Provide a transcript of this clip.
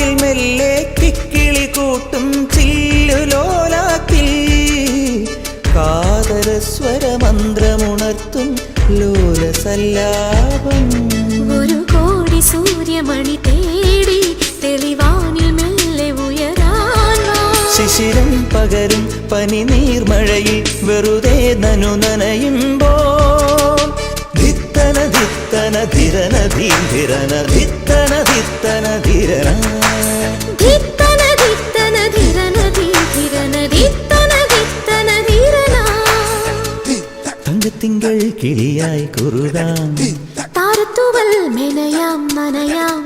തെളിവാനിൽ മെല്ലെ കിക്കിളി കൂട്ടും ചില്ലുലോലാത്തിൽ കാതരസ്വരമന്ത്രമുണർത്തും ലോലസല്ലാപം. ഒരു കോടി സൂര്യമണി തേടി തെളിവാനിൽ മെല്ലെ ഉയരാൻ വാ. ശിശിരം പകരും പനി നീർമഴയിൽ വെറുതെ നനു നനയുമ്പോൾ ധിത്തന ധിത്തന ധിരന ധീരന ധിത്തന ധിത്തന ധിരന ധിത്തന ധിത്തന ധിരന ധിരന ധിത്തന ധിത്തന ധിരന. തങ്കത്തിങ്കൾ കിളിയായി കുറുകാം താരത്തുവൽ മെനയാം നനയാം